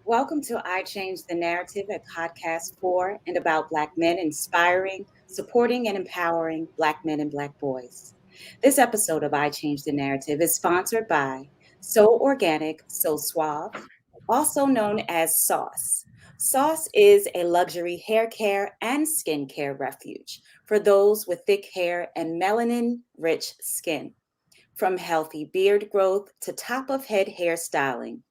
Welcome to I Change the Narrative, a podcast for and about Black men, inspiring, supporting, and empowering Black men and Black boys. This episode of I Change the Narrative is sponsored by So Organic, So Suave, also known as Sauce. Sauce is a luxury hair care and skincare refuge for those with thick hair and melanin rich skin. From healthy beard growth to top of head hairstyling,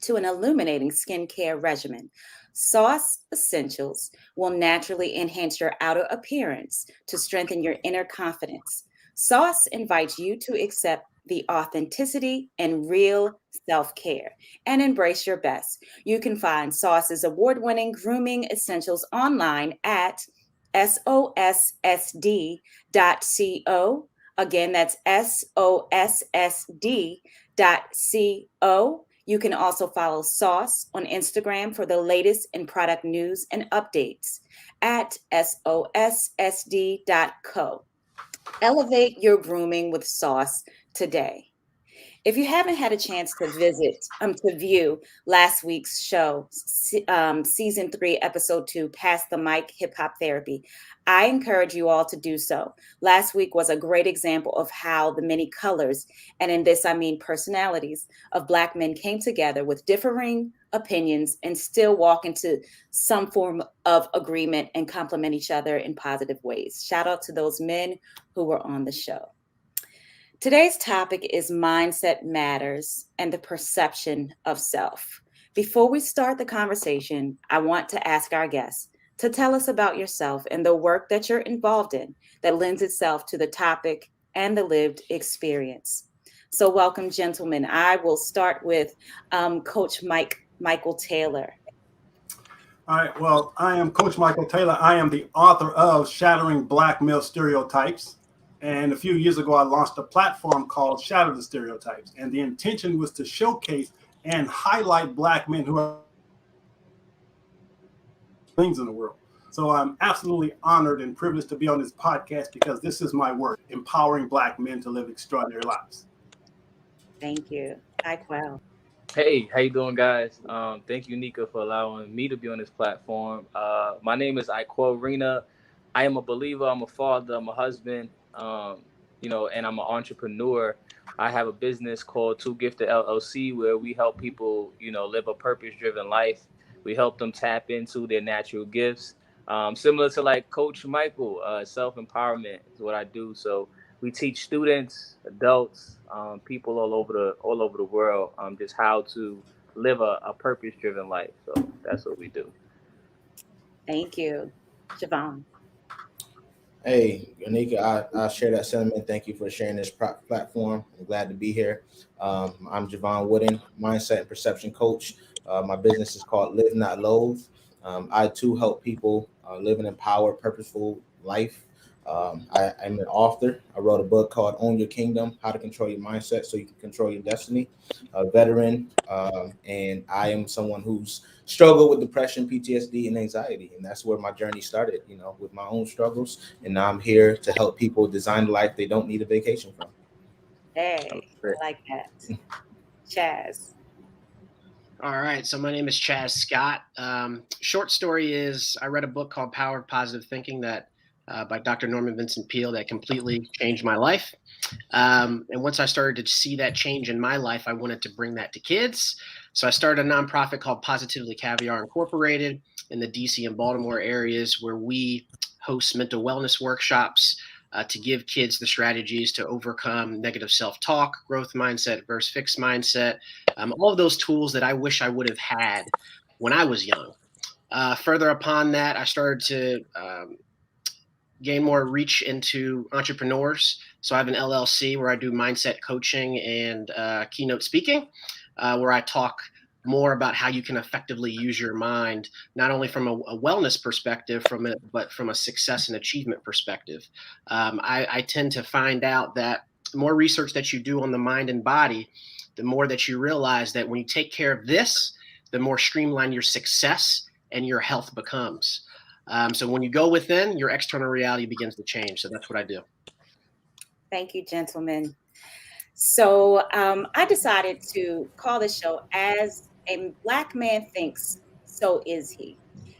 to an illuminating skincare regimen. Sauce Essentials will naturally enhance your outer appearance to strengthen your inner confidence. Sauce invites you to accept the authenticity and real self care and embrace your best. You can find Sauce's award winning grooming essentials online at sossd.co. Again, that's sossd.co. You can also follow Sauce on Instagram for the latest in product news and updates at sossd.co. Elevate your grooming with Sauce today. If you haven't had a chance to view last week's show, season 3, episode 2, Pass the Mic Hip Hop Therapy, I encourage you all to do so. Last week was a great example of how the many colors, and in this I mean personalities, of Black men came together with differing opinions and still walk into some form of agreement and complement each other in positive ways. Shout out to those men who were on the show. Today's topic is mindset matters and the perception of self. Before we start the conversation, I want to ask our guests to tell us about yourself and the work that you're involved in that lends itself to the topic and the lived experience. So welcome, gentlemen. I will start with Coach Michael Taylor. All right. Well, I am Coach Michael Taylor. I am the author of Shattering Black Male Stereotypes. And a few years ago, I launched a platform called Shatter the Stereotypes. And the intention was to showcase and highlight Black men who are things in the world. So I'm absolutely honored and privileged to be on this podcast because this is my work, empowering Black men to live extraordinary lives. Thank you. Well. Hey, how you doing, guys? Thank you, Nika, for allowing me to be on this platform. My name is Rena. I am a believer. I'm a father. I'm a husband. And I'm an entrepreneur. I have a business called Two Gifted LLC where we help people, live a purpose-driven life. We help them tap into their natural gifts. Similar to like Coach Michael, self-empowerment is what I do. So we teach students, adults, people all over the world, just how to live a purpose-driven life. So that's what we do. Thank you, Javon. Hey, Anika, I share that sentiment. Thank you for sharing this platform. I'm glad to be here. I'm Javon Wooden, mindset and perception coach. My business is called Live Not Loathe. I too help people live an empowered, purposeful life. I'm an author. I wrote a book called Own Your Kingdom, How to Control Your Mindset So You Can Control Your Destiny. A veteran, and I am someone who's struggled with depression, PTSD, and anxiety. And that's where my journey started, with my own struggles. And now I'm here to help people design a life they don't need a vacation from. Hey, I like that. Chaz. All right. So my name is Chaz Scott. Short story is I read a book called Power of Positive Thinking that by Dr. Norman Vincent Peale that completely changed my life. And once I started to see that change in my life, I wanted to bring that to kids. So I started a nonprofit called Positively Caviar Incorporated in the DC and Baltimore areas where we host mental wellness workshops to give kids the strategies to overcome negative self-talk, growth mindset versus fixed mindset, all of those tools that I wish I would have had when I was young. Further upon that, I started to gain more reach into entrepreneurs. So I have an LLC where I do mindset coaching and keynote speaking, where I talk more about how you can effectively use your mind, not only from a wellness perspective, but from a success and achievement perspective. I tend to find out that the more research that you do on the mind and body, the more that you realize that when you take care of this, the more streamlined your success and your health becomes. So when you go within, your external reality begins to change. So that's what I do. Thank you, gentlemen. So I decided to call the show as a Black man thinks, so is he.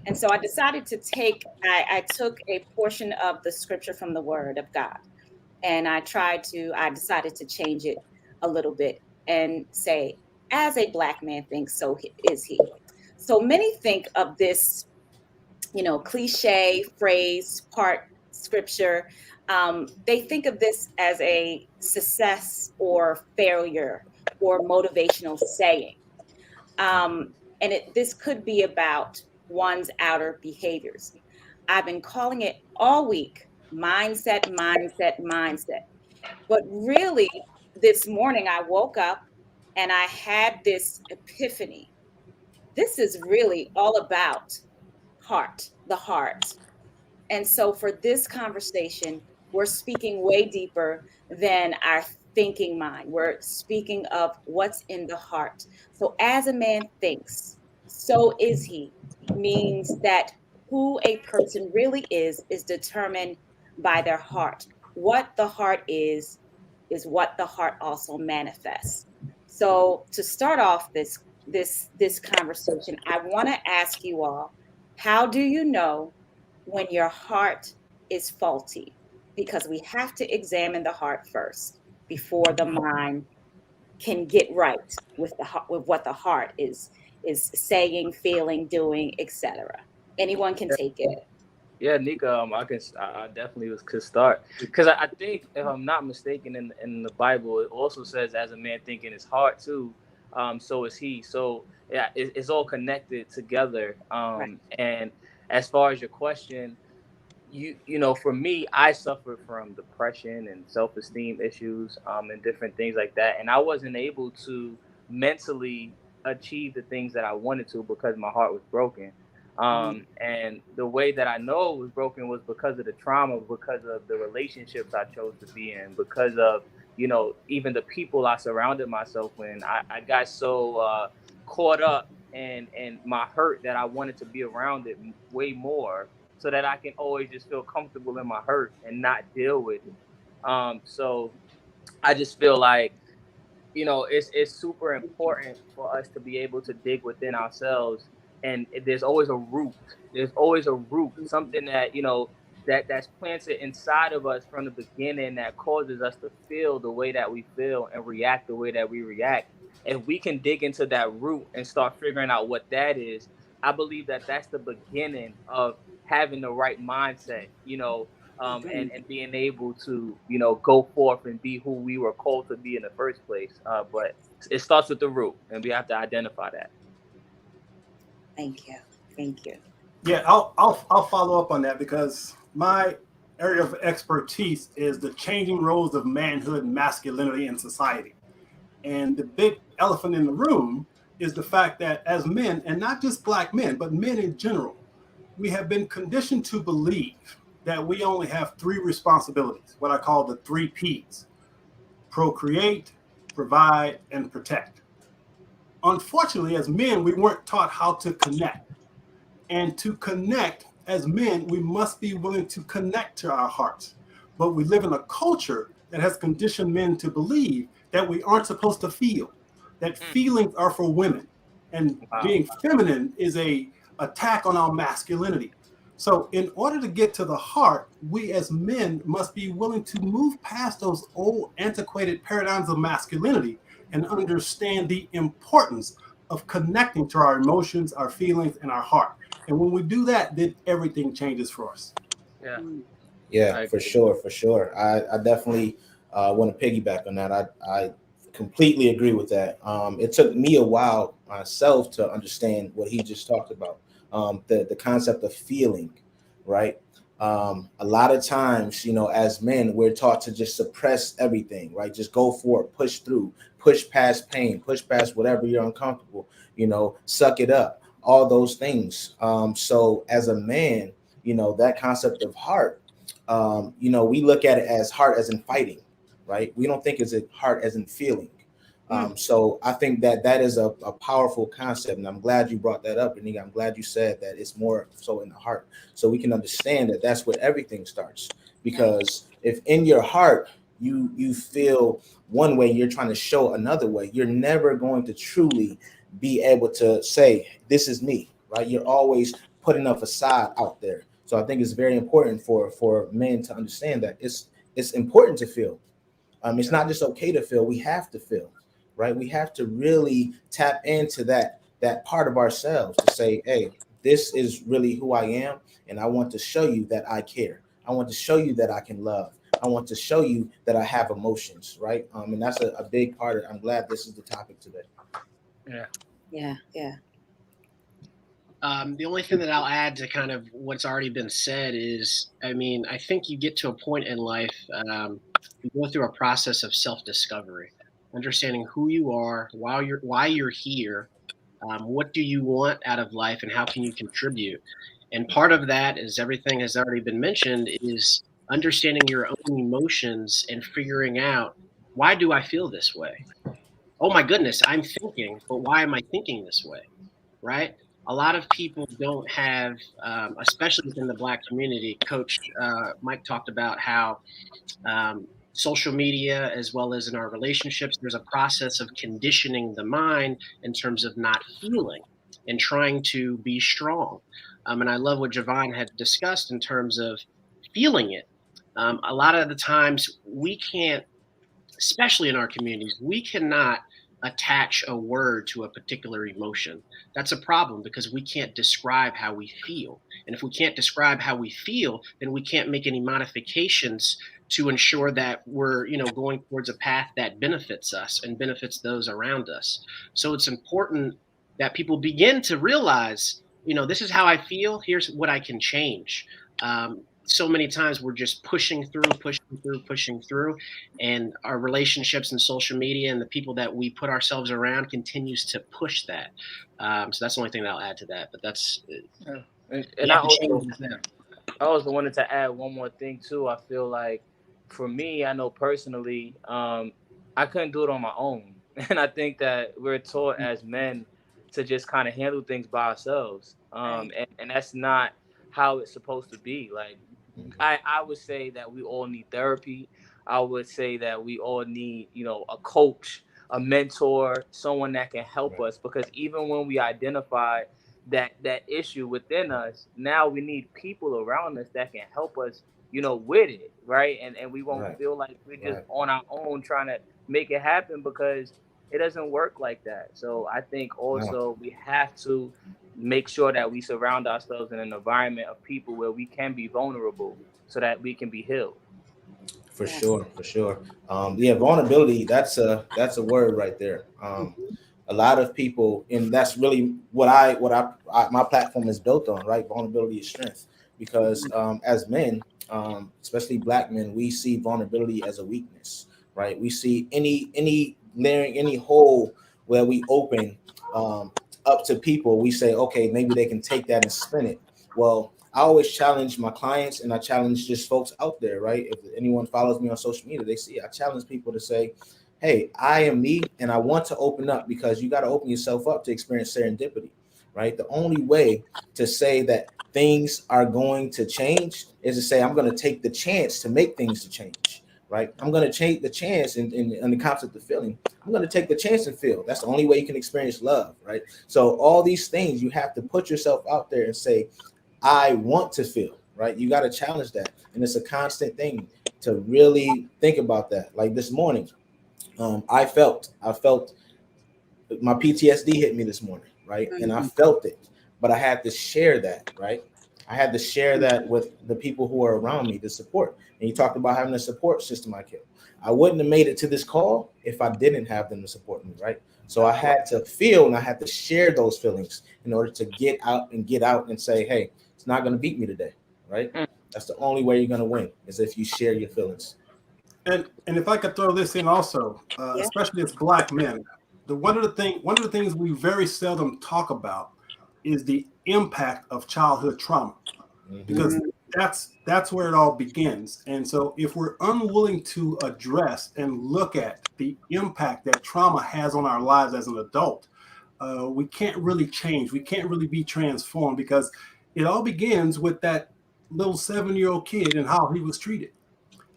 And so I decided to I took a portion of the scripture from the Word of God, and I decided to change it a little bit and say, as a Black man thinks, so is he. So many think of this, cliche phrase, part scripture. They think of this as a success or failure or motivational saying. This could be about one's outer behaviors. I've been calling it all week: mindset, mindset, mindset. But really, this morning I woke up and I had this epiphany. This is really all about the heart. And so for this conversation, we're speaking way deeper than our thinking mind. We're speaking of what's in the heart. So as a man thinks, so is he, means that who a person really is determined by their heart. What the heart is what the heart also manifests. So to start off this conversation, I want to ask you all, how do you know when your heart is faulty? Because we have to examine the heart first before the mind can get right with with what the heart is saying, feeling, doing, etc. Anyone can take it. Yeah, Nika, I definitely could start, because I think, if I'm not mistaken, in the Bible it also says, as a man think in his heart too, so is he. So yeah, it's all connected together. Right. And as far as your question, for me, I suffered from depression and self-esteem issues, and different things like that, and I wasn't able to mentally achieve the things that I wanted to because my heart was broken. And the way that I know it was broken was because of the trauma, because of the relationships I chose to be in, because of, even the people I surrounded myself with. I got so caught up in my hurt that I wanted to be around it way more, so that I can always just feel comfortable in my hurt and not deal with it. So I just feel like, it's super important for us to be able to dig within ourselves, and there's always a root. There's always a root, something that, that's planted inside of us from the beginning, that causes us to feel the way that we feel and react the way that we react. If we can dig into that root and start figuring out what that is, I believe that that's the beginning of having the right mindset, and being able to, go forth and be who we were called to be in the first place. But it starts with the root, and we have to identify that. Thank you. Thank you. Yeah, I'll follow up on that, because my area of expertise is the changing roles of manhood and masculinity in society. And the big elephant in the room is the fact that as men, and not just Black men, but men in general, we have been conditioned to believe that we only have three responsibilities, what I call the three P's: procreate, provide, and protect. Unfortunately, as men, we weren't taught how to connect. And to connect as men, we must be willing to connect to our hearts. But we live in a culture that has conditioned men to believe that we aren't supposed to feel, that feelings are for women. And Wow. being feminine is a attack on our masculinity. So in order to get to the heart, we as men must be willing to move past those old antiquated paradigms of masculinity and understand the importance of connecting to our emotions, our feelings, and our heart. And when we do that, then everything changes for us. Yeah, Yeah, I for agree. sure, for sure. I definitely want to piggyback on that. I completely agree with that. It took me a while myself to understand what he just talked about. The concept of feeling, right? A lot of times, as men, we're taught to just suppress everything, right? Just go for it, push through, push past pain, push past whatever you're uncomfortable, suck it up, all those things. So as a man, that concept of heart, we look at it as heart as in fighting, right? We don't think it's a heart as in feeling. So I think that is a powerful concept, and I'm glad you brought that up, and I'm glad you said that it's more so in the heart, so we can understand that that's where everything starts. Because if in your heart you feel one way, you're trying to show another way, you're never going to truly be able to say, this is me, right? You're always putting a facade out there. So I think it's very important for men to understand that it's important to feel. It's not just okay to feel, we have to feel, right? We have to really tap into that part of ourselves to say, hey, this is really who I am, and I want to show you that I care. I want to show you that I can love. I want to show you that I have emotions, right? And that's a big part of it. I'm glad this is the topic today. Yeah. Yeah. Yeah. The only thing that I'll add to kind of what's already been said is, I mean, I think you get to a point in life, you go through a process of self-discovery, understanding who you are, why you're here, what do you want out of life, and how can you contribute. And part of that, as everything has already been mentioned, is understanding your own emotions and figuring out, why do I feel this way? Oh my goodness, I'm thinking, but why am I thinking this way? Right? A lot of people don't have, especially within the Black community. Coach Mike talked about how social media, as well as in our relationships, there's a process of conditioning the mind in terms of not feeling and trying to be strong. And I love what Javon had discussed in terms of feeling it. A lot of the times we can't, especially in our communities, we cannot attach a word to a particular emotion. That's a problem because we can't describe how we feel. And if we can't describe how we feel, then we can't make any modifications to ensure that we're, going towards a path that benefits us and benefits those around us. So it's important that people begin to realize, this is how I feel. Here's what I can change. So many times we're just pushing through, and our relationships and social media and the people that we put ourselves around continues to push that. So that's the only thing that I'll add to that. But that's Yeah. you And have to change that. I also wanted to add one more thing too. I feel like for me, I know personally, I couldn't do it on my own, and I think that we're taught as men to just kind of handle things by ourselves, Right. and that's not how it's supposed to be. Like Mhm. I would say that we all need therapy. I would say that we all need, a coach, a mentor, someone that can help Right, us, because even when we identify that issue within us, now we need people around us that can help us, with it, right? And we won't right, feel like we're just right. on our own trying to make it happen, because it doesn't work like that. So I think No, also we have to make sure that we surround ourselves in an environment of people where we can be vulnerable so that we can be healed. for Yes. sure, for sure. Yeah, vulnerability. That's a word right there. Mhm. A lot of people, and that's really my platform is built on. Right, vulnerability is strength. Because as men, especially Black men, we see vulnerability as a weakness. Right, we see any layering, any hole where we open up to people, we say, okay, maybe they can take that and spin it. Well, I always challenge my clients, and I challenge just folks out there, right? If anyone follows me on social media, they see I challenge people to say, hey, I am me, and I want to open up, because you got to open yourself up to experience serendipity, right? The only way to say that things are going to change is to say, I'm going to take the chance to make things to change, right? I'm going to take the chance in the concept of feeling. I'm going to take the chance and feel. That's the only way you can experience love, right? So all these things, you have to put yourself out there and say, I want to feel, right? You got to challenge that. And it's a constant thing to really think about that. Like this morning, I felt my PTSD hit me this morning, right? And I Mhm. felt it, but I had to share that, right? I had to share that with the people who are around me to support. And you talked about having a support system. I wouldn't have made it to this call if I didn't have them to support me, right? So I Of course. had to feel, and I had to share those feelings in order to get out and say, hey, it's not going to beat me today, right? Mm. That's the only way you're going to win, is if you share your feelings. And if I could throw this in also, Yeah. especially as Black men, one of the things we very seldom talk about is the impact of childhood trauma, Mm-hmm. because Mhm. that's where it all begins. And so if we're unwilling to address and look at the impact that trauma has on our lives as an adult, we can't really change. We can't really be transformed, because it all begins with that little 7-year-old kid and how he was treated.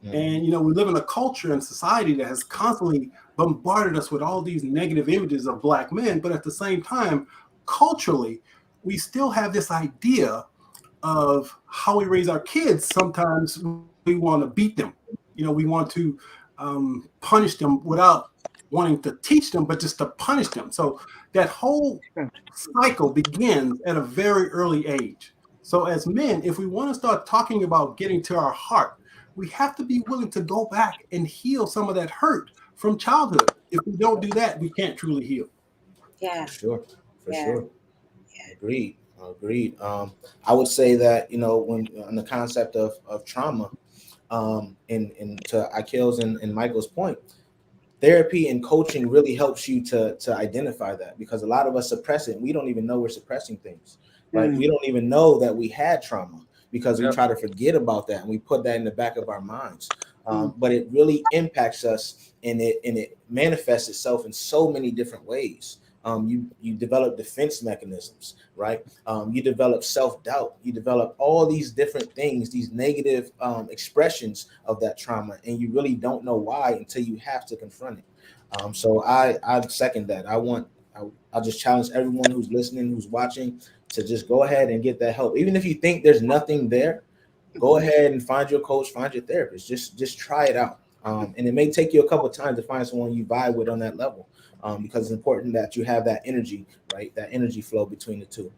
Mm-hmm. And we live in a culture and society that has constantly bombarded us with all these negative images of black men, but at the same time, culturally, we still have this idea of how we raise our kids. Sometimes we want to beat them. We want to punish them without wanting to teach them, but just to punish them. So that whole cycle begins at a very early age. So as men, if we want to start talking about getting to our heart, we have to be willing to go back and heal some of that hurt from childhood. If we don't do that, we can't truly heal. Yeah. For sure. For Yeah. sure. Agreed. Agreed. I would say that, when on the concept of trauma, and to Akil's and Michael's point, therapy and coaching really helps you to identify that, because a lot of us suppress it and we don't even know we're suppressing things, right? We don't even know that we had trauma because we try to forget about that and we put that in the back of our minds. But it really impacts us, and it manifests itself in so many different ways. You develop defense mechanisms, right? You develop self-doubt. You develop all these different things, these negative expressions of that trauma, and you really don't know why until you have to confront it. So I second that. I'll just challenge everyone who's listening, who's watching, to just go ahead and get that help. Even if you think there's nothing there, go ahead and find your coach, find your therapist. Just try it out. And it may take you a couple of times to find someone you vibe with on that level, because it's important that you have that energy, right? That energy flow between the two.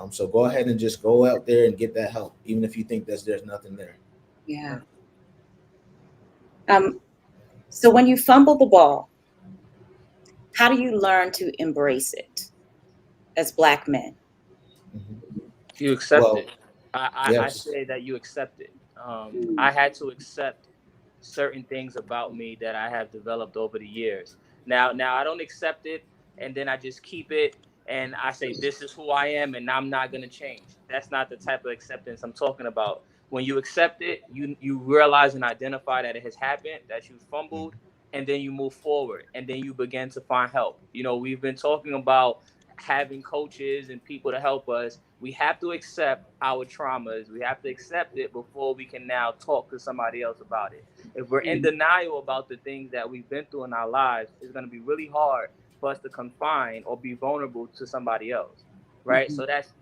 So go ahead and just go out there and get that help, even if you think there's nothing there. Yeah. So when you fumble the ball, how do you learn to embrace it as Black men? You accept Well, it. I yes. say that you accept it. I had to accept certain things about me that I have developed over the years. Now I don't accept it and then I just keep it and I say this is who I am and I'm not gonna change. That's not the type of acceptance I'm talking about. When you accept it, you realize and identify that it has happened, that you fumbled, and then you move forward and then you begin to find help. We've been talking about having coaches and people to help us. We have to accept our traumas. We have to accept it before we can now talk to somebody else about it. If we're in denial about the things that we've been through in our lives, it's going to be really hard for us to confine or be vulnerable to somebody else, right? So that's,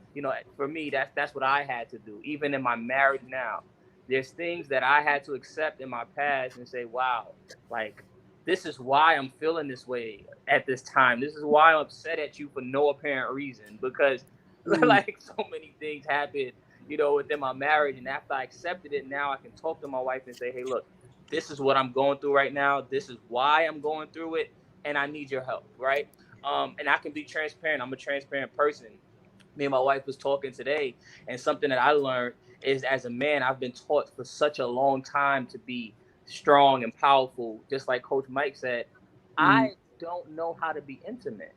for me, that's what I had to do. Even in my marriage now, there's things that I had to accept in my past and say, wow, like, this is why I'm feeling this way at this time. This is why I'm upset at you for no apparent reason, because like so many things happened, within my marriage. And after I accepted it, now I can talk to my wife and say, hey, look, this is what I'm going through right now. This is why I'm going through it. And I need your help. Right. And I can be transparent. I'm a transparent person. Me and my wife was talking today, and something that I learned is, as a man, I've been taught for such a long time to be strong and powerful. Just like Coach Mike said, I don't know how to be intimate.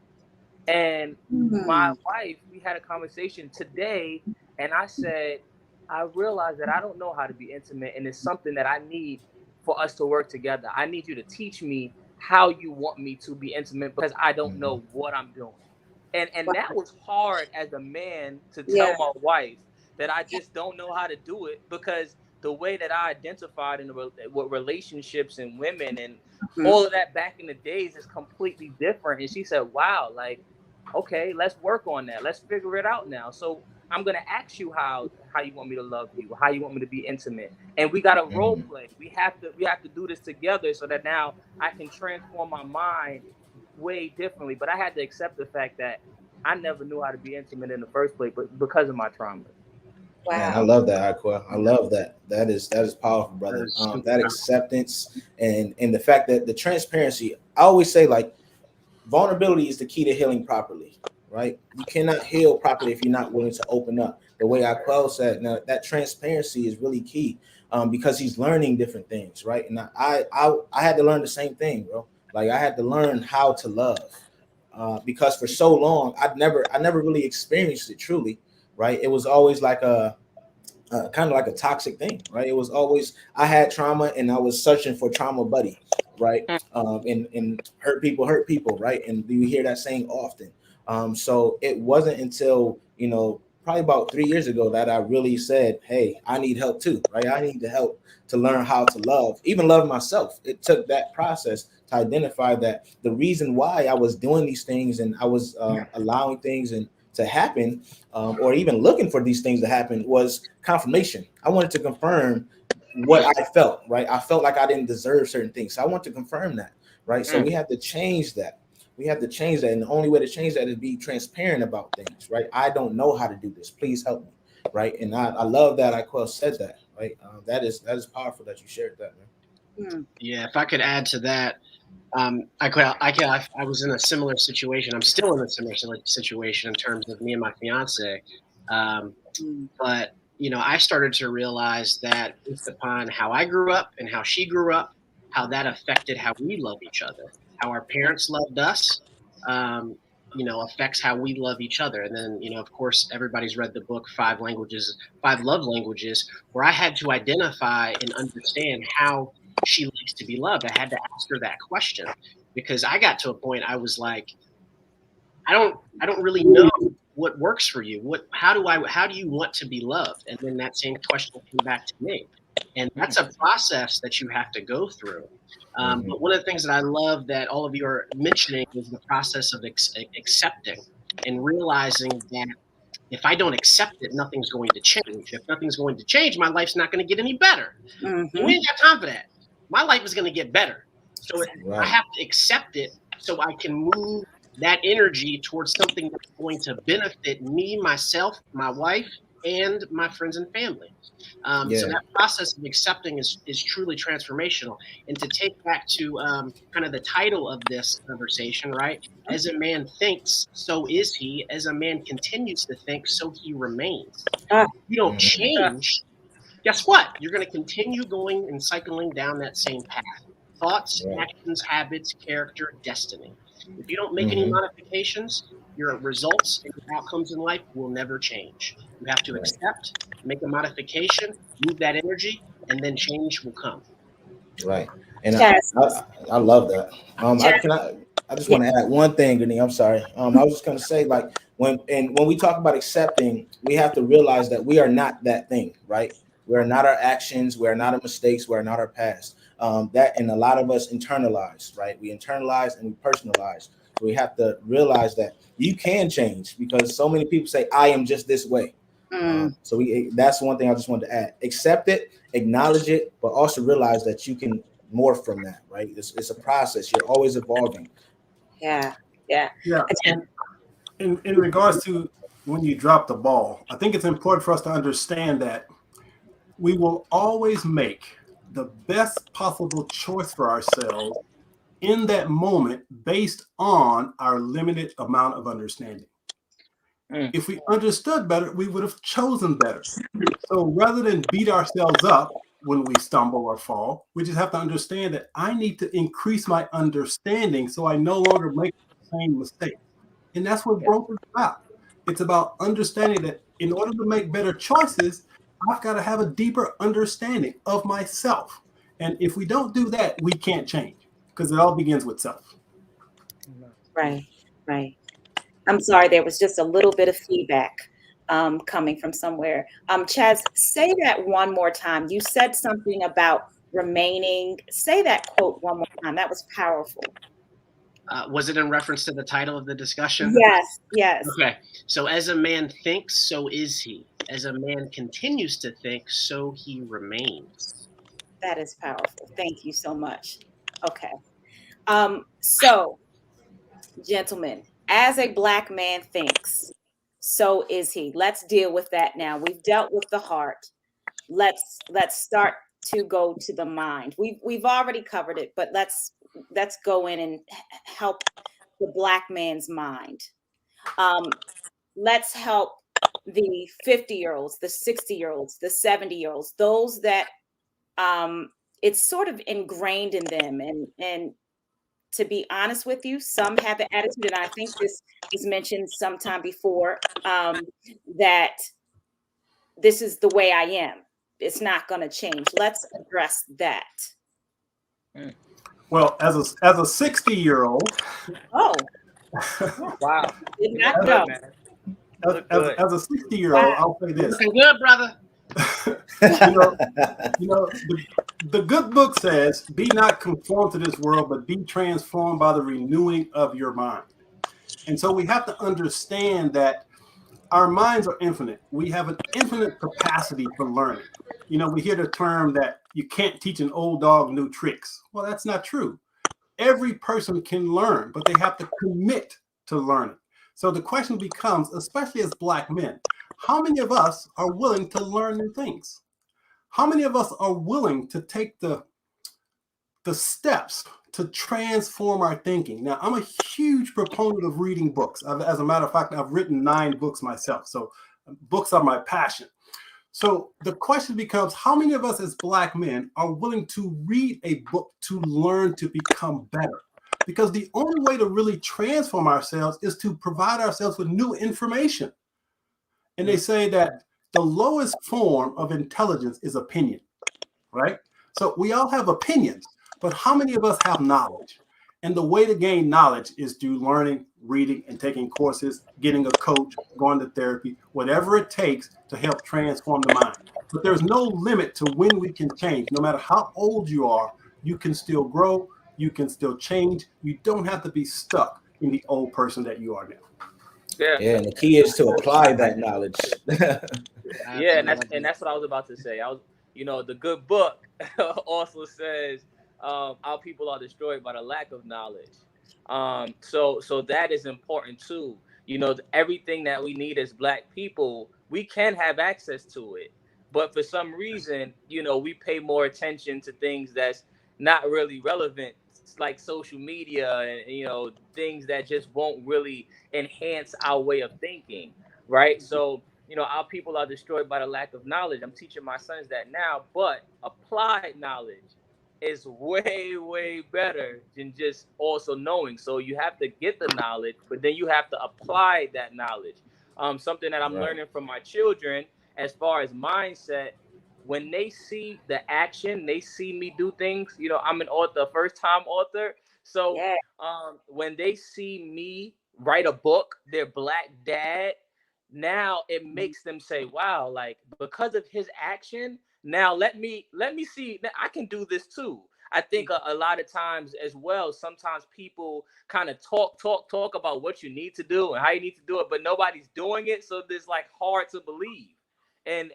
And my wife, we had a conversation today, and I said, I realized that I don't know how to be intimate, and it's something that I need for us to work together. I need you to teach me how you want me to be intimate, because I don't know what I'm doing. And that was hard as a man to tell Yeah. my wife that I just don't know how to do it, because the way that I identified with relationships and women and all of that back in the days is completely different. And she said, wow, like, okay, let's work on that. Let's figure it out now. So I'm gonna ask you how you want me to love you, how you want me to be intimate, and we got to role play. We have to do this together so that now I can transform my mind way differently. But I had to accept the fact that I never knew how to be intimate in the first place, but because of my trauma. Man, I Wow. love that, Aqua. I love that. That is powerful, brother. That acceptance and the fact that the transparency. I always say, like, vulnerability is the key to healing properly, right? You cannot heal properly if you're not willing to open up. The way Aquel said, now that transparency is really key, because he's learning different things, right? And I had to learn the same thing, bro. Like, I had to learn how to love, because for so long I never really experienced it truly, right? It was always like a kind of like a toxic thing, right? It was always, I had trauma and I was searching for trauma buddy, right? And hurt people, right? And you hear that saying often. So it wasn't until, probably about 3 years ago that I really said, hey, I need help too, right? I need the help to learn how to love, even love myself. It took that process to identify that the reason why I was doing these things and I was allowing things and to happen, or even looking for these things to happen, was confirmation. I wanted to confirm what I felt, right? I felt like I didn't deserve certain things. So I want to confirm that, right? So we have to change that. We have to change that. And the only way to change that is be transparent about things, right? I don't know how to do this. Please help me, right? And I love that Iquel said that, right? That is powerful that you shared that, man. Yeah, if I could add to that, I was in a similar situation. I'm still in a similar situation in terms of me and my fiance. But, I started to realize that based upon how I grew up and how she grew up, how that affected how we love each other, how our parents loved us, affects how we love each other. And then, of course, everybody's read the book, Five Love Languages, where I had to identify and understand how she likes to be loved. I had to ask her that question because I got to a point I was like, I don't really know what works for you. How do you want to be loved? And then that same question came back to me. And that's a process that you have to go through. But one of the things that I love that all of you are mentioning is the process of accepting and realizing that if I don't accept it, nothing's going to change. If nothing's going to change, my life's not going to get any better. Mm-hmm. We ain't got time for that. My life is going to get better. So I have to accept it so I can move that energy towards something that's going to benefit me, myself, my wife, and my friends and family. So that process of accepting is truly transformational. And to take back to kind of the title of this conversation, right? As a man thinks, so is he. As a man continues to think, so he remains. If you don't change, guess what? You're going to continue going and cycling down that same path. Thoughts, actions, habits, character, destiny. If you don't make any modifications, your results and your outcomes in life will never change. You have to accept, make a modification, move that energy, and then change will come. Right. And I love that. I just want to add one thing, Denise. I'm sorry. I was just going to say, like, when we talk about accepting, we have to realize that we are not that thing, right? We are not our actions. We are not our mistakes. We are not our past. And a lot of us internalize, right? We internalize and we personalize. So we have to realize that you can change, because so many people say, I am just this way. So that's one thing I just wanted to add. Accept it, acknowledge it, but also realize that you can morph from that, right? It's a process. You're always evolving. Yeah. And in regards to when you drop the ball, I think it's important for us to understand that we will always make the best possible choice for ourselves in that moment based on our limited amount of understanding. If we understood better, we would have chosen better. So rather than beat ourselves up when we stumble or fall, we just have to understand that I need to increase my understanding so I no longer make the same mistake. And that's what growth is about. It's about understanding that in order to make better choices, I've got to have a deeper understanding of myself. And if we don't do that, we can't change, because it all begins with self. Right. I'm sorry, there was just a little bit of feedback coming from somewhere. Chaz, say that one more time. You said something about remaining. Say that quote one more time. That was powerful. Was it in reference to the title of the discussion? Yes. Okay. So as a man thinks, so is he. As a man continues to think, so he remains. That is powerful. Thank you so much. Okay. So, gentlemen, as a Black man thinks, so is he. Let's deal with that now. We've dealt with the heart. Let's start to go to the mind. We've already covered it, but let's go in and help the Black man's mind. Let's help the 50-year-olds, the 60-year-olds, the 70-year-olds, those that it's sort of ingrained in them. And to be honest with you, some have the attitude, and I think this was mentioned sometime before, that this is the way I am. It's not going to change. Let's address that. Well, as a 60-year-old, oh wow, did not know. As a 60-year-old, I'll say this. Looking good, brother. The good book says, be not conformed to this world, but be transformed by the renewing of your mind. And so we have to understand that our minds are infinite. We have an infinite capacity for learning. We hear the term that you can't teach an old dog new tricks. Well, that's not true. Every person can learn, but they have to commit to learning. So the question becomes, especially as Black men, how many of us are willing to learn new things? How many of us are willing to take the steps to transform our thinking? Now, I'm a huge proponent of reading books. As a matter of fact, I've written 9 books myself. So books are my passion. So the question becomes, how many of us as Black men are willing to read a book to learn to become better? Because the only way to really transform ourselves is to provide ourselves with new information. And they say that the lowest form of intelligence is opinion, right? So we all have opinions, but how many of us have knowledge? And the way to gain knowledge is through learning, reading, and taking courses, getting a coach, going to therapy, whatever it takes to help transform the mind. But there's no limit to when we can change. No matter how old you are, you can still grow, you can still change. You don't have to be stuck in the old person that you are now. Yeah, and the key is to apply that knowledge. Yeah, and that's what I was about to say. The good book also says our people are destroyed by the lack of knowledge. So that is important too. Everything that we need as Black people, we can have access to it, but for some reason, we pay more attention to things that's not really relevant, like social media and things that just won't really enhance our way of thinking, right? So our people are destroyed by the lack of knowledge. I'm teaching my sons that now, but applied knowledge is way, way better than just also knowing. So you have to get the knowledge, but then you have to apply that knowledge. Something that I'm learning from my children as far as mindset, when they see the action, they see me do things. I'm an author, first time author. So Yeah. when they see me write a book, their Black dad, now it makes them say, wow, like because of his action, now let me see that I can do this too. I think a lot of times as well, sometimes people kind of talk about what you need to do and how you need to do it, but nobody's doing it, so it's like hard to believe. And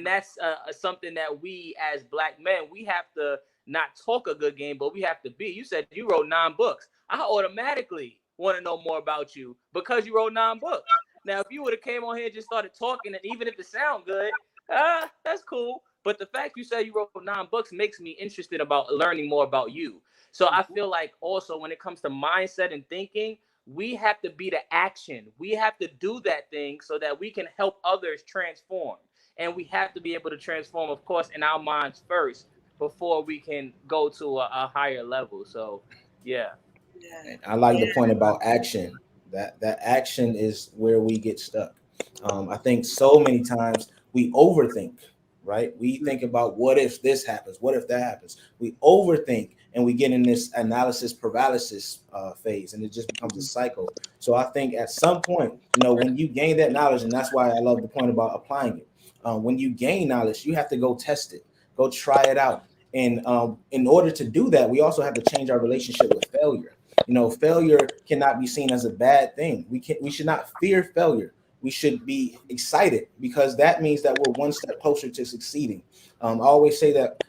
that's something that we as Black men, we have to not talk a good game, but we have to be. You said you wrote 9 books. I automatically want to know more about you because you wrote 9 books. Now, if you would have came on here and just started talking, and even if it sound good, that's cool. But the fact you said you wrote 9 books makes me interested about learning more about you. So I feel like also when it comes to mindset and thinking, we have to be the action. We have to do that thing so that we can help others transform. And we have to be able to transform, of course, in our minds first before we can go to a higher level. So, yeah. Yeah. I like the point about action. That action is where we get stuck. I think so many times we overthink, right? We think about what if this happens, what if that happens. We overthink and we get in this analysis paralysis phase, and it just becomes a cycle. So I think at some point, when you gain that knowledge, and that's why I love the point about applying it. When you gain knowledge, you have to go test it, go try it out. And in order to do that, we also have to change our relationship with failure. Failure cannot be seen as a bad thing. We should not fear failure. We should be excited because that means that we're one step closer to succeeding. I always say that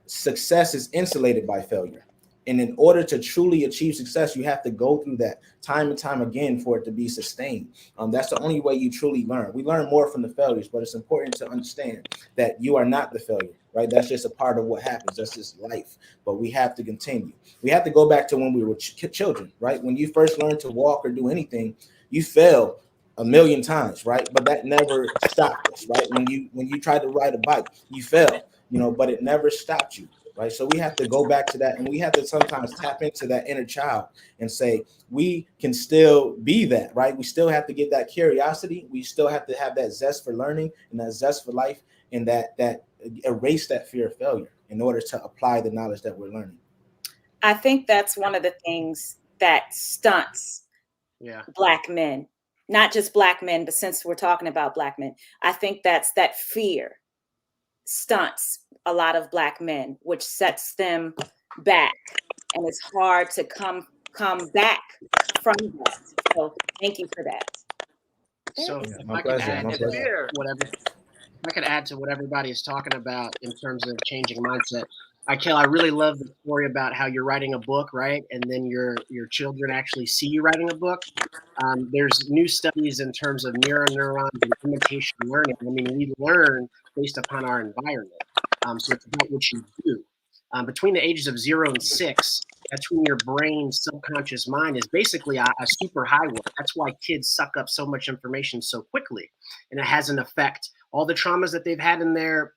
success is insulated by failure. And in order to truly achieve success, you have to go through that time and time again for it to be sustained. That's the only way you truly learn. We learn more from the failures, but it's important to understand that you are not the failure, right? That's just a part of what happens. That's just life. But we have to continue. We have to go back to when we were children, right? When you first learned to walk or do anything, you fell a million times, right? But that never stopped us, right? When you tried to ride a bike, you fell, but it never stopped you, right? So we have to go back to that, and we have to sometimes tap into that inner child and say we can still be that, right? We still have to get that curiosity. We still have to have that zest for learning and that zest for life, and that erase that fear of failure in order to apply the knowledge that we're learning. I think that's one of the things that stunts Black men not just Black men, but since we're talking about Black men, I think that fear stunts a lot of Black men, which sets them back, and it's hard to come back from that. So thank you for that. So Yeah, if my I could pleasure. add My to pleasure. whatever I could add to what everybody is talking about in terms of changing mindset. I really love the story about how you're writing a book, right? And then your children actually see you writing a book. There's new studies in terms of mirror neurons and imitation learning. I mean, we learn based upon our environment. So it's about what you do. Between the ages of 0 and 6, that's when your brain's subconscious mind is basically a super highway. That's why kids suck up so much information so quickly, and it has an effect. All the traumas that they've had in their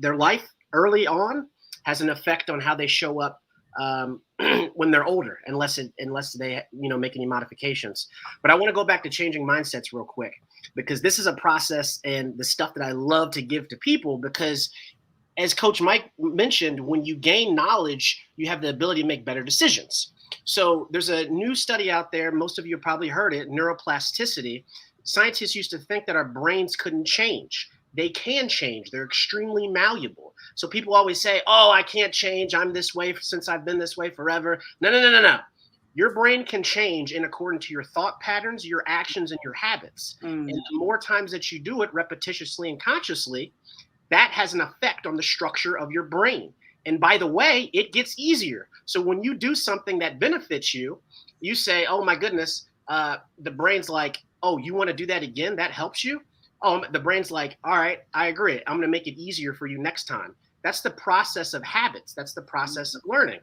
life early on has an effect on how they show up when they're older, unless they make any modifications. But I want to go back to changing mindsets real quick, because this is a process and the stuff that I love to give to people, because as Coach Mike mentioned, when you gain knowledge, you have the ability to make better decisions. So there's a new study out there. Most of you have probably heard it, neuroplasticity. Scientists used to think that our brains couldn't change. They can change. They're extremely malleable. So people always say, oh, I can't change. I'm this way since I've been this way forever. No. Your brain can change in accordance to your thought patterns, your actions, and your habits. And the more times that you do it repetitiously and consciously, that has an effect on the structure of your brain. And by the way, it gets easier. So when you do something that benefits you, you say, oh my goodness, the brain's like, oh, you want to do that again? That helps you? Oh, the brain's like, all right, I agree. I'm going to make it easier for you next time. That's the process of habits. That's the process of learning.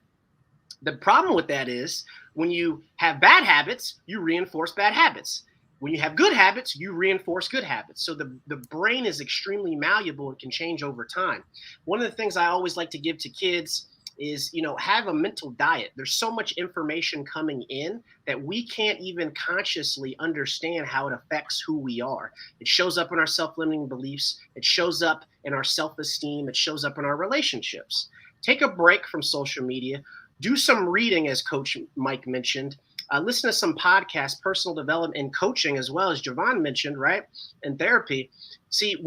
The problem with that is when you have bad habits, you reinforce bad habits. When you have good habits, you reinforce good habits. So the brain is extremely malleable and can change over time. One of the things I always like to give to kids is, have a mental diet. There's so much information coming in that we can't even consciously understand how it affects who we are. It shows up in our self-limiting beliefs. It shows up in our self-esteem. It shows up in our relationships. Take a break from social media. Do some reading, as Coach Mike mentioned. Listen to some podcasts, personal development and coaching, as well as Javon mentioned, right? And therapy. See,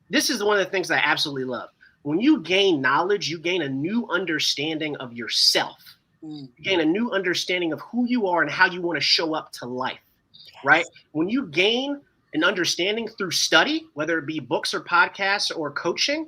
this is one of the things that I absolutely love. When you gain knowledge, you gain a new understanding of yourself. You gain a new understanding of who you are and how you want to show up to life, right? When you gain an understanding through study, whether it be books or podcasts or coaching,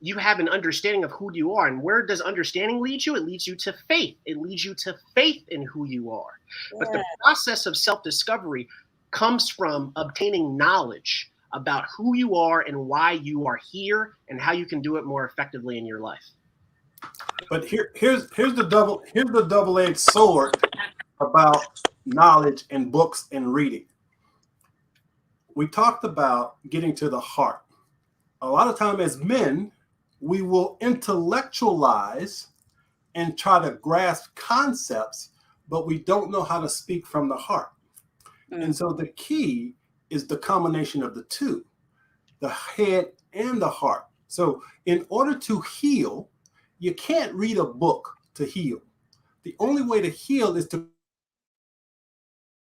you have an understanding of who you are. And where does understanding lead you? It leads you to faith. It leads you to faith in who you are. Yeah. But the process of self-discovery comes from obtaining knowledge about who you are and why you are here and how you can do it more effectively in your life. But here's the double-edged sword about knowledge and books and reading. We talked about getting to the heart. A lot of time as men, we will intellectualize and try to grasp concepts, but we don't know how to speak from the heart. And so the key is the combination of the two, the head and the heart. So in order to heal, you can't read a book to heal. The only way to heal is to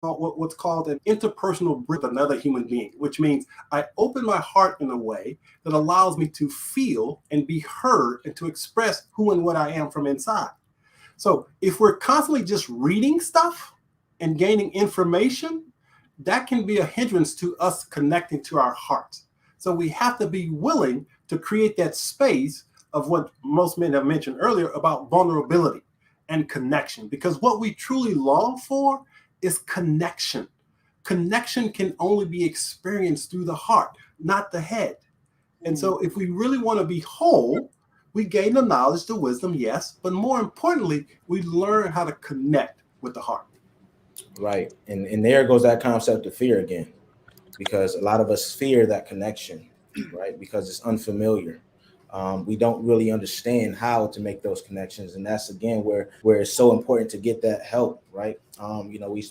what's called an interpersonal bridge with another human being, which means I open my heart in a way that allows me to feel and be heard and to express who and what I am from inside. So if we're constantly just reading stuff and gaining information, that can be a hindrance to us connecting to our hearts. So we have to be willing to create that space of what most men have mentioned earlier about vulnerability and connection, because what we truly long for is connection. Connection can only be experienced through the heart, not the head. And so if we really want to be whole, we gain the knowledge, the wisdom, yes, but more importantly, we learn how to connect with the heart. Right. And there goes that concept of fear again, because a lot of us fear that connection, right? Because it's unfamiliar. We don't really understand how to make those connections. And that's, again, where it's so important to get that help, right?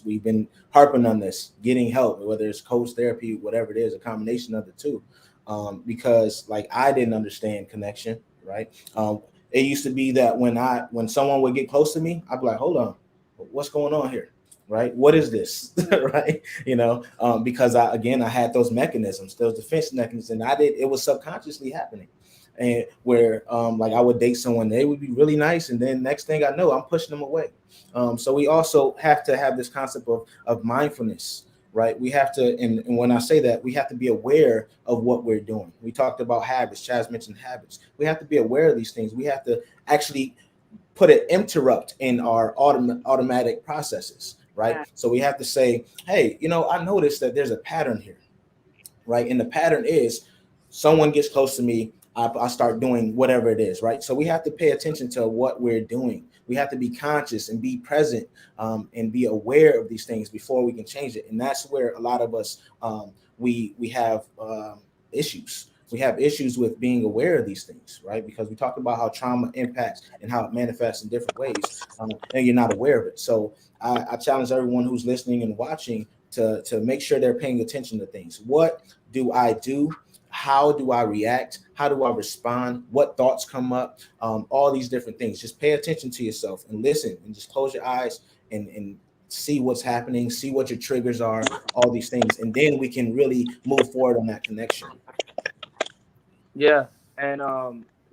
We've been harping on this, getting help, whether it's coach, therapy, whatever it is, a combination of the two. Because like I didn't understand connection, right? It used to be that when someone would get close to me, I'd be like, hold on, what's going on here? right? What is this? Mhm. Right? Because I had those mechanisms, those defense mechanisms, and it was subconsciously happening. And where like I would date someone, they would be really nice, and then next thing I know, I'm pushing them away. So we also have to have this concept of mindfulness, right? We have to, and when I say that, we have to be aware of what we're doing. We talked about habits. Chaz mentioned habits. We have to be aware of these things. We have to actually put an interrupt in our automatic processes, right? Yeah. So we have to say, hey, I noticed that there's a pattern here, right? And the pattern is someone gets close to me, I start doing whatever it is, right? So we have to pay attention to what we're doing. We have to be conscious and be present, and be aware of these things before we can change it. And that's where a lot of us, we have issues. We have issues with being aware of these things, right? Because we talk about how trauma impacts and how it manifests in different ways, and you're not aware of it. So I challenge everyone who's listening and watching to make sure they're paying attention to things. What do I do? How do I react? How do I respond? What thoughts come up? All these different things. Just pay attention to yourself and listen, and just close your eyes and see what's happening, see what your triggers are, all these things. And then we can really move forward on that connection. Yeah, and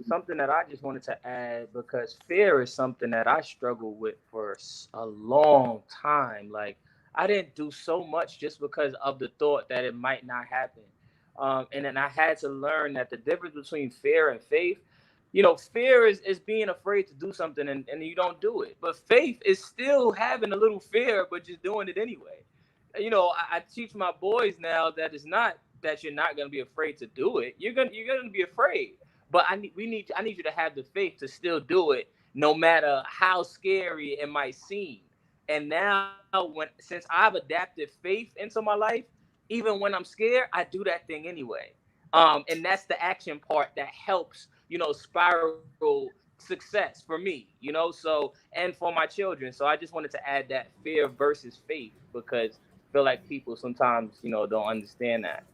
something that I just wanted to add, because fear is something that I struggled with for a long time. Like, I didn't do so much just because of the thought that it might not happen. And then I had to learn that the difference between fear and faith, fear is being afraid to do something, and you don't do it. But faith is still having a little fear, but just doing it anyway. I teach my boys now that it's not that you're not gonna be afraid to do it. You're gonna be afraid, but I need you to have the faith to still do it, no matter how scary it might seem. And now, since I've adapted faith into my life, even when I'm scared, I do that thing anyway. And that's the action part that helps, spiral success for me, and for my children. So I just wanted to add that fear versus faith, because I feel like people sometimes, don't understand that.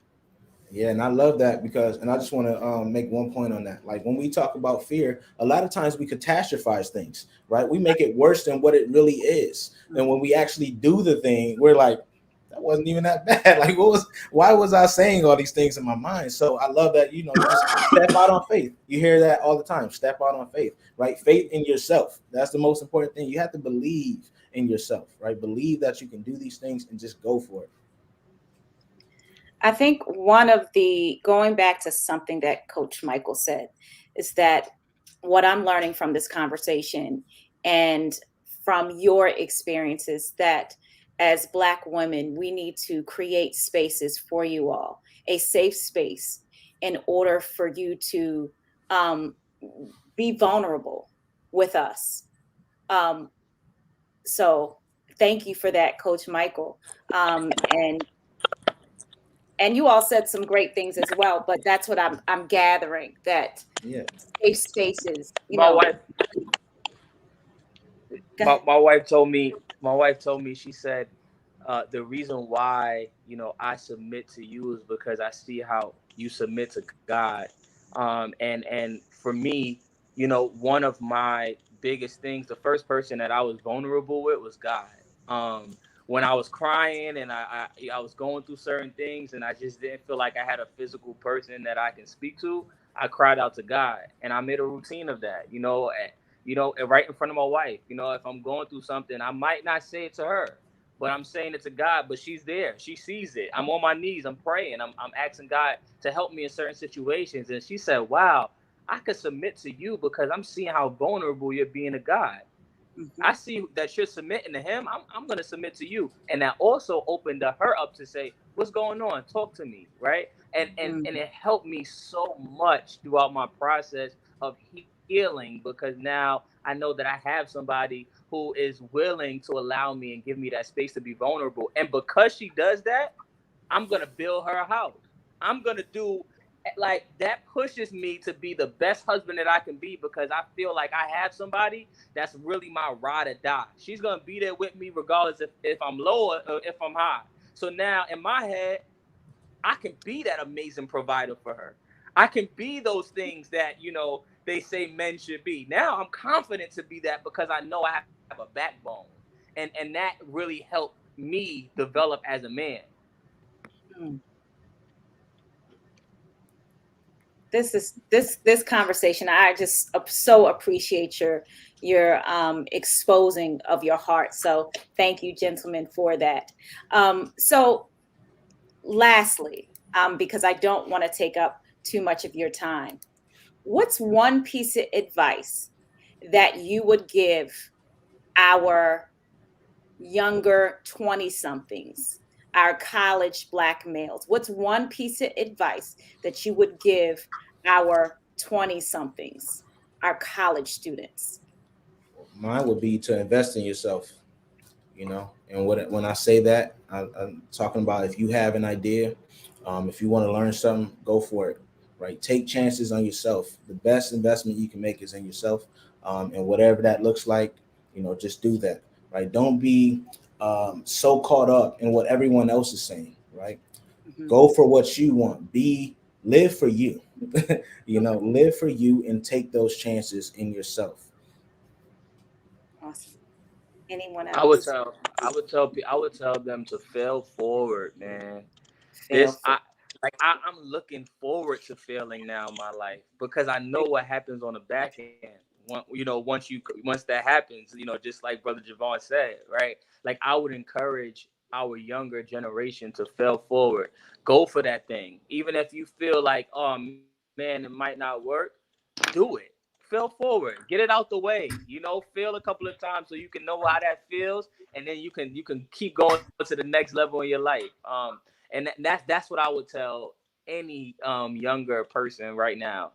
Yeah, and I love that because, and I just want to make one point on that. Like when we talk about fear, a lot of times we catastrophize things, right? We make it worse than what it really is. And when we actually do the thing, we're like, that wasn't even that bad. Like, why was I saying all these things in my mind? So I love that, you just step out on faith. You hear that all the time. Step out on faith, right? Faith in yourself. That's the most important thing. You have to believe in yourself, right? Believe that you can do these things and just go for it. I think one of the going back to something that Coach Michael said is that what I'm learning from this conversation and from your experiences, that as Black women, we need to create spaces for you all, a safe space, in order for you to um, be vulnerable with us. Um, so thank you for that, Coach Michael. And you all said some great things as well, but that's what I'm gathering, that Yeah. safe spaces, My wife, go my, ahead. my wife told me, she said, the reason why, I submit to you is because I see how you submit to God. And for me, one of my biggest things, the first person that I was vulnerable with was God. When I was crying and I was going through certain things and I just didn't feel like I had a physical person that I can speak to, I cried out to God, and I made a routine of that. Right in front of my wife. If I'm going through something, I might not say it to her, but I'm saying it to God. But she's there. She sees it. I'm on my knees. I'm praying. I'm asking God to help me in certain situations. And she said, "Wow, I could submit to you because I'm seeing how vulnerable you're being to God. I Mhm, see that you're submitting to Him. I'm going to submit to you." And that also opened her up to say, "What's going on? Talk to me." Right. And mhm, it helped me so much throughout my process of healing, because now I know that I have somebody who is willing to allow me and give me that space to be vulnerable. And because she does that, I'm gonna build her a house. I'm gonna do, like, that pushes me to be the best husband that I can be, because I feel like I have somebody that's really my ride or die. She's gonna be there with me regardless if I'm low or if I'm high. So now in my head, I can be that amazing provider for her. I can be those things that, they say men should be. Now I'm confident to be that because I know I have a backbone. and that really helped me develop as a man. Mm. This conversation. I just so appreciate your exposing of your heart. So thank you, gentlemen, for that. So lastly, because I don't want to take up too much of your time, what's one piece of advice that you would give our younger 20 somethings, our college Black males? What's one piece of advice that you would give our 20 somethings, our college students? Mine would be to invest in yourself. And when I say that, I'm talking about if you have an idea, if you want to learn something, go for it. Right? Take chances on yourself. The best investment you can make is in yourself, and whatever that looks like, just do that. Right? Don't be so caught up in what everyone else is saying. Right? Mhm. Go for what you want. Live for you. Okay. Live for you and take those chances in yourself. Awesome. Anyone I would else? tell I would tell them to fail forward, man. Fail for. I'm looking forward to failing now in my life because I know what happens on the back end. Once that happens, just like Brother Javon said, right? Like I would encourage our younger generation to fail forward, go for that thing, even if you feel like, oh man, it might not work. Do it. Fail forward. Get it out the way. Fail a couple of times so you can know how that feels, and then you can keep going to the next level in your life. And that's what I would tell any younger person right now.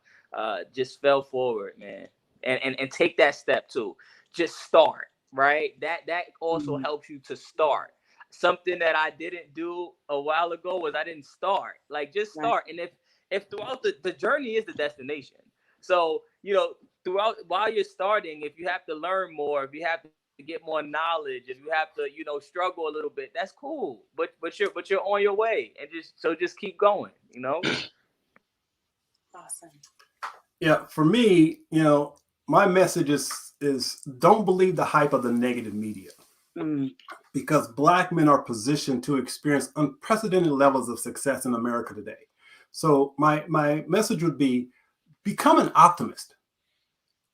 Just fail forward, man, and take that step too. Just start, right? That also Mhm. helps you to start. Something that I didn't do a while ago was I didn't start. Like just Right. start, and if throughout the journey is the destination. So throughout while you're starting, if you have to learn more, if you have to get more knowledge, if you have to struggle a little bit, that's cool. But you're on your way, and just keep going. Awesome. Yeah, for me, my message is don't believe the hype of the negative media, Mm. because Black men are positioned to experience unprecedented levels of success in America today. So my message would be become an optimist.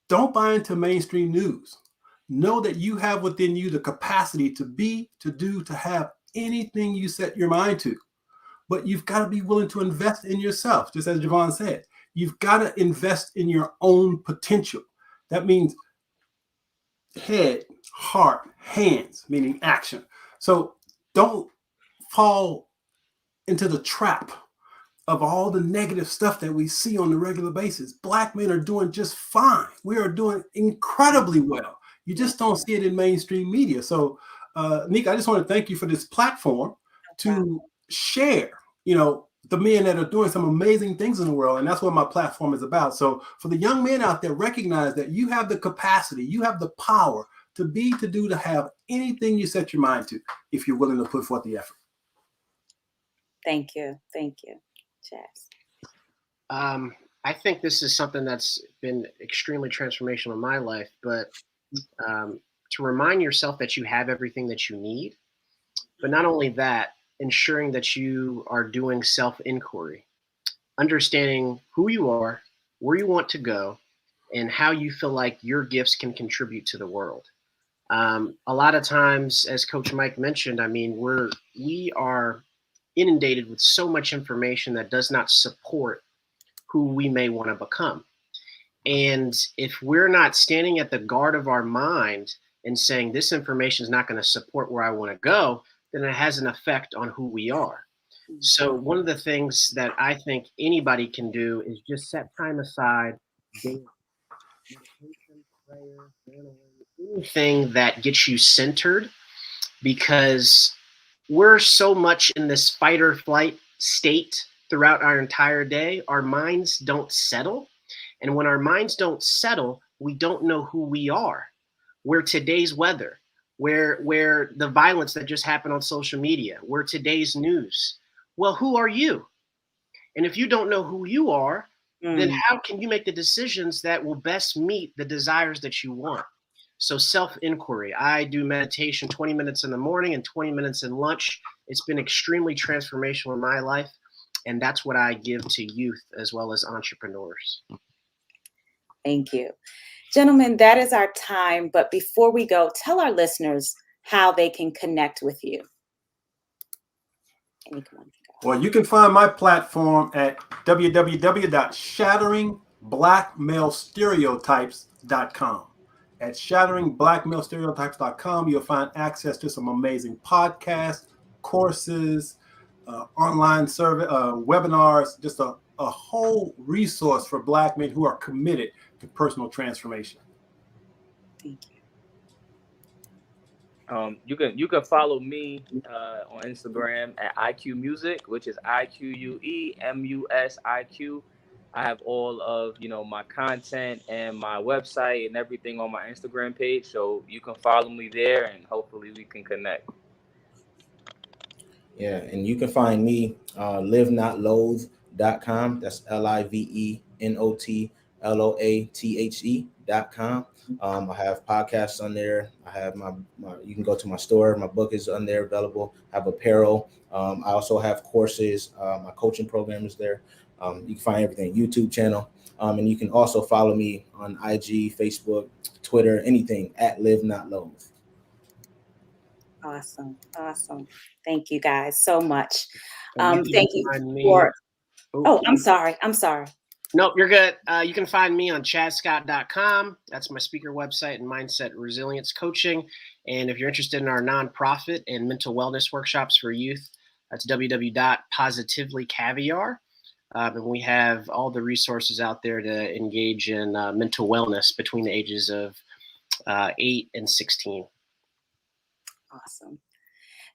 Don't buy into mainstream news. Know that you have within you the capacity to be, to do, to have anything you set your mind to. But you've got to be willing to invest in yourself, just as Javon said. You've got to invest in your own potential. That means head, heart, hands, meaning action. So don't fall into the trap of all the negative stuff that we see on a regular basis. Black men are doing just fine. We are doing incredibly well. You Yes, just don't see it in mainstream media. So, Nick, I just want to thank you for this platform no problem. to share, the men that are doing some amazing things in the world. And that's what my platform is about. So for the young men out there, recognize that you have the capacity, you have the power to be, to do, to have anything you set your mind to, if you're willing to put forth the effort. Thank you. Thank you, Chaz. I think this is something that's been extremely transformational in my life, but to remind yourself that you have everything that you need, but not only that, ensuring that you are doing self inquiry, understanding who you are, where you want to go, and how you feel like your gifts can contribute to the world. A lot of times, as Coach Mike mentioned, I mean, we are inundated with so much information that does not support who we may want to become. And if we're not standing at the guard of our mind and saying this information is not going to support where I want to go, then it has an effect on who we are. Mm. So one of the things that I think anybody can do is just set time aside, daily, meditation, prayer, journaling, anything that gets you centered, because we're so much in this fight or flight state throughout our entire day. Our minds don't settle. And when our minds don't settle, we don't know who we are. We're today's weather, where the violence that just happened on social media, we're today's news. Well, who are you? And if you don't know who you are, then Mm. how can you make the decisions that will best meet the desires that you want? So self-inquiry. I do meditation 20 minutes in the morning and 20 minutes in lunch. It's been extremely transformational in my life. And that's what I give to youth as well as entrepreneurs. Thank you. Gentlemen, that is our time. But before we go, tell our listeners how they can connect with you. Well, you can find my platform at www.shatteringblackmalestereotypes.com. At shatteringblackmalestereotypes.com, you'll find access to some amazing podcasts, courses, online survey, webinars, just a whole resource for Black men who are committed to personal transformation. Thank you. You can follow me on Instagram at IQ Music, which is IQUEMUSIQ. I have all of my content and my website and everything on my Instagram page, so you can follow me there, and hopefully we can connect. Yeah, and you can find me livenotloathe.com. That's LIVENOTLOATHE.com. I have podcasts on there. I have my you can go to my store. My book is on there available. I have apparel. I also have courses. My coaching program is there. You can find everything, YouTube channel. And you can also follow me on IG, Facebook, Twitter, anything at Live Not Loathe. Awesome. Awesome. Thank you guys so much. And Thank you for, I'm sorry. Nope, you're good. You can find me on chadscott.com. That's my speaker website and mindset resilience coaching. And if you're interested in our nonprofit and mental wellness workshops for youth, that's www.positivelycaviar. And we have all the resources out there to engage in mental wellness between the ages of 8 and 16. Awesome.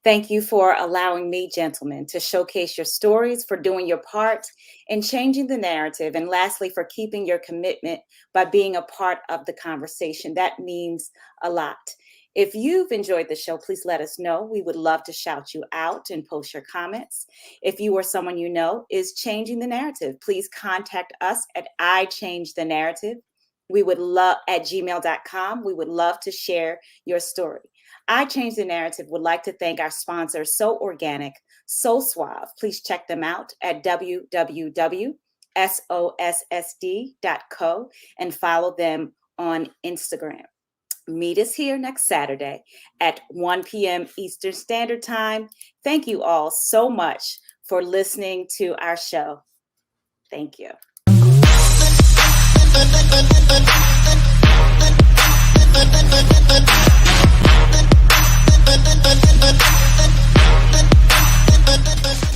Thank you for allowing me, gentlemen, to showcase your stories, for doing your part in changing the narrative, and lastly, for keeping your commitment by being a part of the conversation. That means a lot. If you've enjoyed the show, please let us know. We would love to shout you out and post your comments. If you or someone you know is changing the narrative, please contact us at iChangeTheNarrative. We would love at gmail.com. We would love to share your story. I Change the Narrative would like to thank our sponsors, So Organic, So Suave. Please check them out at www.sossd.co and follow them on Instagram. Meet us here next Saturday at 1 p.m. Eastern Standard Time. Thank you all so much for listening to our show. Thank you. Thank you.